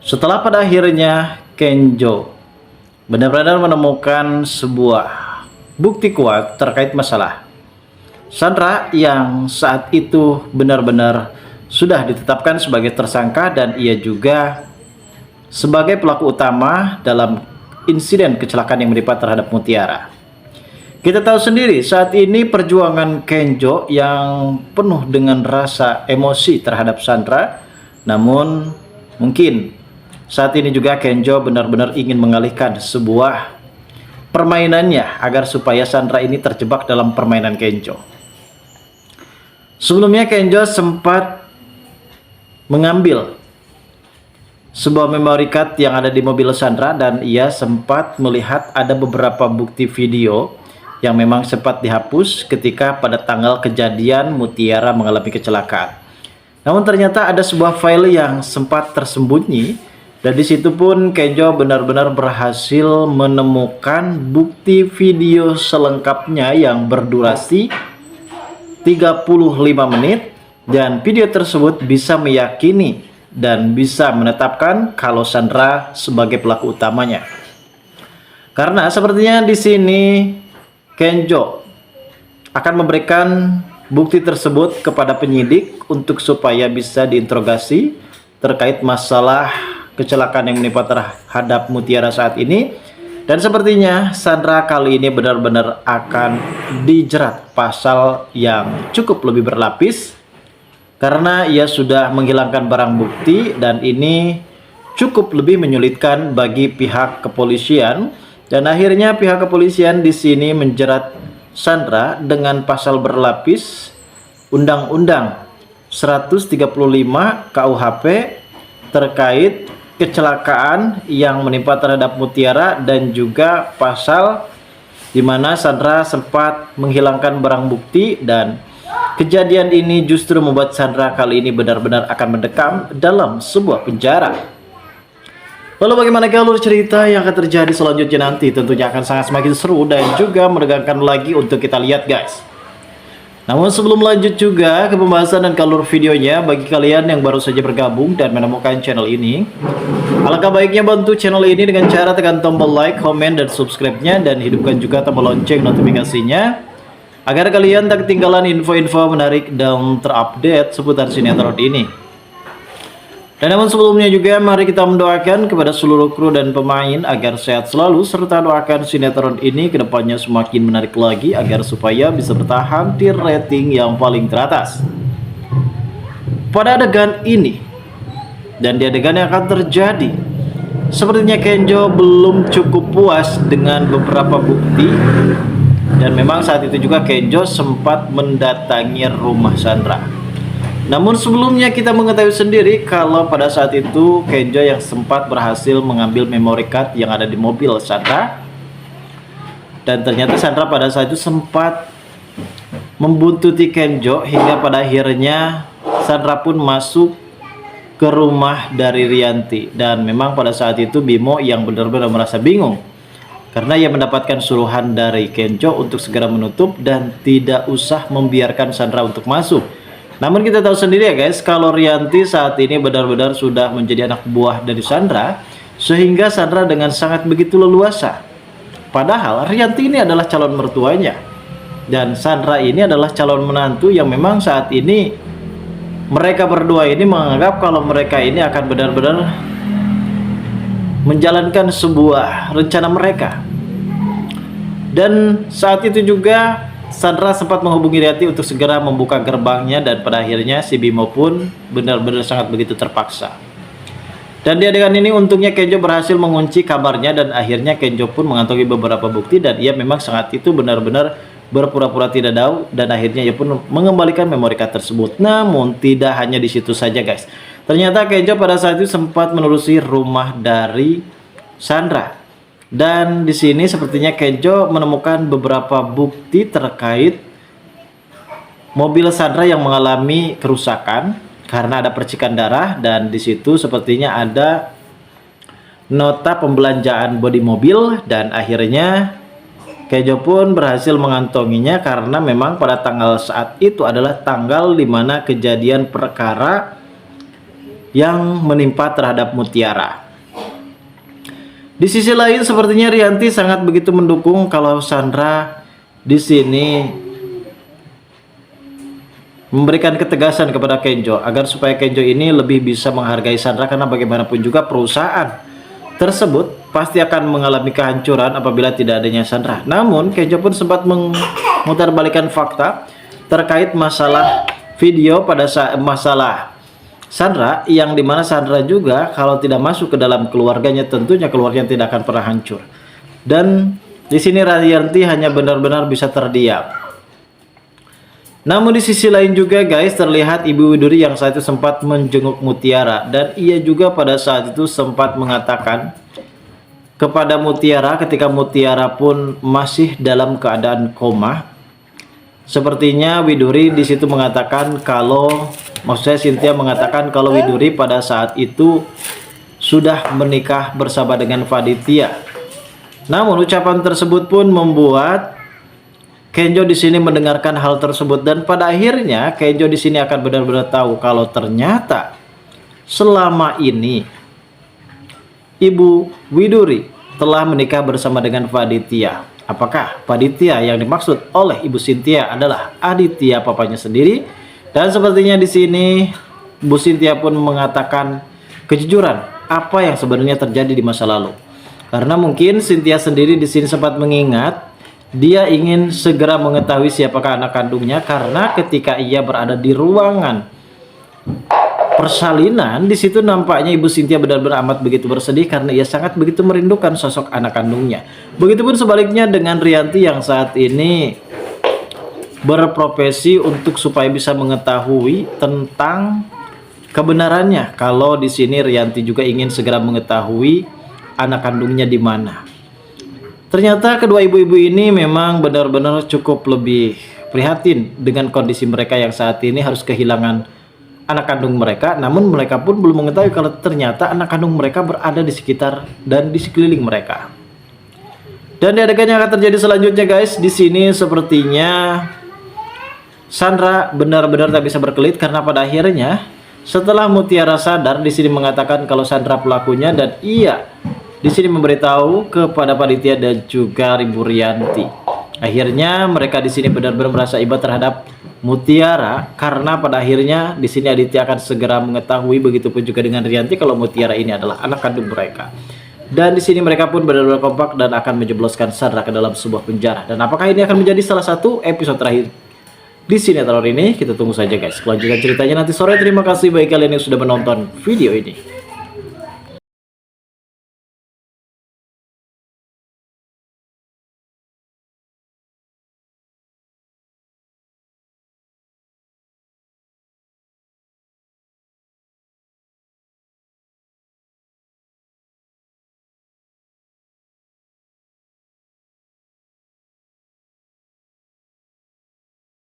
Setelah pada akhirnya Kenjo benar-benar menemukan sebuah bukti kuat terkait masalah Sandra yang saat itu benar-benar sudah ditetapkan sebagai tersangka dan ia juga sebagai pelaku utama dalam insiden kecelakaan yang menimpa terhadap Mutiara. Kita tahu sendiri saat ini perjuangan Kenjo yang penuh dengan rasa emosi terhadap Sandra, namun mungkin saat ini juga Kenjo benar-benar ingin mengalihkan sebuah permainannya agar supaya Sandra ini terjebak dalam permainan Kenjo. Sebelumnya Kenjo sempat mengambil sebuah memory card yang ada di mobil Sandra dan ia sempat melihat ada beberapa bukti video yang memang sempat dihapus ketika pada tanggal kejadian Mutiara mengalami kecelakaan. Namun ternyata ada sebuah file yang sempat tersembunyi dan disitu pun Kenjo benar-benar berhasil menemukan bukti video selengkapnya yang berdurasi 35 menit dan video tersebut bisa meyakini dan bisa menetapkan kalau Sandra sebagai pelaku utamanya. Karena sepertinya di sini Kenjo akan memberikan bukti tersebut kepada penyidik untuk supaya bisa diinterogasi terkait masalah kecelakaan yang menimpa terhadap Mutiara saat ini. Dan sepertinya Sandra kali ini benar-benar akan dijerat pasal yang cukup lebih berlapis karena ia sudah menghilangkan barang bukti dan ini cukup lebih menyulitkan bagi pihak kepolisian. Dan akhirnya pihak kepolisian di sini menjerat Sandra dengan pasal berlapis Undang-Undang 135 KUHP terkait kecelakaan yang menimpa terhadap Mutiara dan juga pasal di mana Sandra sempat menghilangkan barang bukti dan kejadian ini justru membuat Sandra kali ini benar-benar akan mendekam dalam sebuah penjara. Lalu bagaimana alur cerita yang akan terjadi selanjutnya nanti? Tentunya akan sangat semakin seru dan juga menegangkan lagi untuk kita lihat guys. Namun sebelum lanjut juga ke pembahasan dan alur videonya, bagi kalian yang baru saja bergabung dan menemukan channel ini, alangkah baiknya bantu channel ini dengan cara tekan tombol like, komen, dan subscribe-nya dan hidupkan juga tombol lonceng notifikasinya agar kalian tak ketinggalan info-info menarik dan terupdate seputar sinetron ini. Dan namun sebelumnya juga mari kita mendoakan kepada seluruh kru dan pemain agar sehat selalu serta doakan sinetron ini kedepannya semakin menarik lagi agar supaya bisa bertahan di rating yang paling teratas. Pada adegan ini dan di adegan yang akan terjadi, sepertinya Kenjo belum cukup puas dengan beberapa bukti dan memang saat itu juga Kenjo sempat mendatangi rumah Sandra. Namun sebelumnya kita mengetahui sendiri kalau pada saat itu Kenjo yang sempat berhasil mengambil memory card yang ada di mobil Sandra. Dan ternyata Sandra pada saat itu sempat membuntuti Kenjo hingga pada akhirnya Sandra pun masuk ke rumah dari Rianti. Dan memang pada saat itu Bimo yang benar-benar merasa bingung karena ia mendapatkan suruhan dari Kenjo untuk segera menutup dan tidak usah membiarkan Sandra untuk masuk. Namun kita tahu sendiri ya guys, kalau Rianti saat ini benar-benar sudah menjadi anak buah dari Sandra, sehingga Sandra dengan sangat begitu leluasa. Padahal Rianti ini adalah calon mertuanya dan Sandra ini adalah calon menantu yang memang saat ini mereka berdua ini menganggap kalau mereka ini akan benar-benar menjalankan sebuah rencana mereka. Dan saat itu juga Sandra sempat menghubungi Rianti untuk segera membuka gerbangnya dan pada akhirnya si Bimo pun benar-benar sangat begitu terpaksa. Dan di adegan ini untungnya Kenjo berhasil mengunci kamarnya dan akhirnya Kenjo pun mengantongi beberapa bukti dan ia memang saat itu benar-benar berpura-pura tidak tahu dan akhirnya ia pun mengembalikan memory card tersebut. Namun tidak hanya di situ saja guys. Ternyata Kenjo pada saat itu sempat menelusuri rumah dari Sandra. Dan di sini sepertinya Kenjo menemukan beberapa bukti terkait mobil Sandra yang mengalami kerusakan karena ada percikan darah dan di situ sepertinya ada nota pembelanjaan bodi mobil dan akhirnya Kenjo pun berhasil mengantonginya karena memang pada tanggal saat itu adalah tanggal dimana kejadian perkara yang menimpa terhadap Mutiara. Di sisi lain sepertinya Rianti sangat begitu mendukung kalau Sandra di sini memberikan ketegasan kepada Kenjo agar supaya Kenjo ini lebih bisa menghargai Sandra, karena bagaimanapun juga perusahaan tersebut pasti akan mengalami kehancuran apabila tidak adanya Sandra. Namun Kenjo pun sempat memutarbalikkan fakta terkait masalah video pada saat masalah Sandra, yang dimana Sandra juga kalau tidak masuk ke dalam keluarganya tentunya keluarganya tidak akan pernah hancur. Dan di sini Rianti hanya benar-benar bisa terdiam. Namun di sisi lain juga guys, terlihat Ibu Widuri yang saat itu sempat menjenguk Mutiara, dan ia juga pada saat itu sempat mengatakan kepada Mutiara ketika Mutiara pun masih dalam keadaan koma. Sepertinya Widuri di situ mengatakan kalau, maksudnya Cynthia mengatakan kalau Widuri pada saat itu sudah menikah bersama dengan Faditya. Namun ucapan tersebut pun membuat Kenjo di sini mendengarkan hal tersebut, dan pada akhirnya Kenjo di sini akan benar-benar tahu kalau ternyata selama ini Ibu Widuri telah menikah bersama dengan Faditya. Apakah Faditya yang dimaksud oleh Ibu Cynthia adalah Aditya papanya sendiri? Dan sepertinya di sini Bu Cynthia pun mengatakan kejujuran apa yang sebenarnya terjadi di masa lalu. Karena mungkin Cynthia sendiri di sini sempat mengingat dia ingin segera mengetahui siapakah anak kandungnya, karena ketika ia berada di ruangan persalinan di situ nampaknya Ibu Cynthia benar-benar amat begitu bersedih karena ia sangat begitu merindukan sosok anak kandungnya. Begitupun sebaliknya dengan Rianti yang saat ini berprofesi untuk supaya bisa mengetahui tentang kebenarannya. Kalau di sini Rianti juga ingin segera mengetahui anak kandungnya di mana. Ternyata kedua ibu-ibu ini memang benar-benar cukup lebih prihatin dengan kondisi mereka yang saat ini harus kehilangan anak kandung mereka, namun mereka pun belum mengetahui kalau ternyata anak kandung mereka berada di sekitar dan di sekeliling mereka. Dan di adegan yang akan terjadi selanjutnya guys, di sini sepertinya Sandra benar-benar tak bisa berkelit, karena pada akhirnya setelah Mutiara sadar di sini mengatakan kalau Sandra pelakunya, dan ia di sini memberitahu kepada Panitia dan juga Ibu Rianti. Akhirnya mereka di sini benar-benar merasa iba terhadap Mutiara, karena pada akhirnya di sini Aditya akan segera mengetahui, begitupun juga dengan Rianti, kalau Mutiara ini adalah anak kandung mereka. Dan di sini mereka pun benar-benar kompak dan akan menjebloskan Sandra ke dalam sebuah penjara. Dan apakah ini akan menjadi salah satu episode terakhir di sinetron ini? Kita tunggu saja guys kelanjutan ceritanya nanti sore. Terima kasih bagi kalian yang sudah menonton video ini.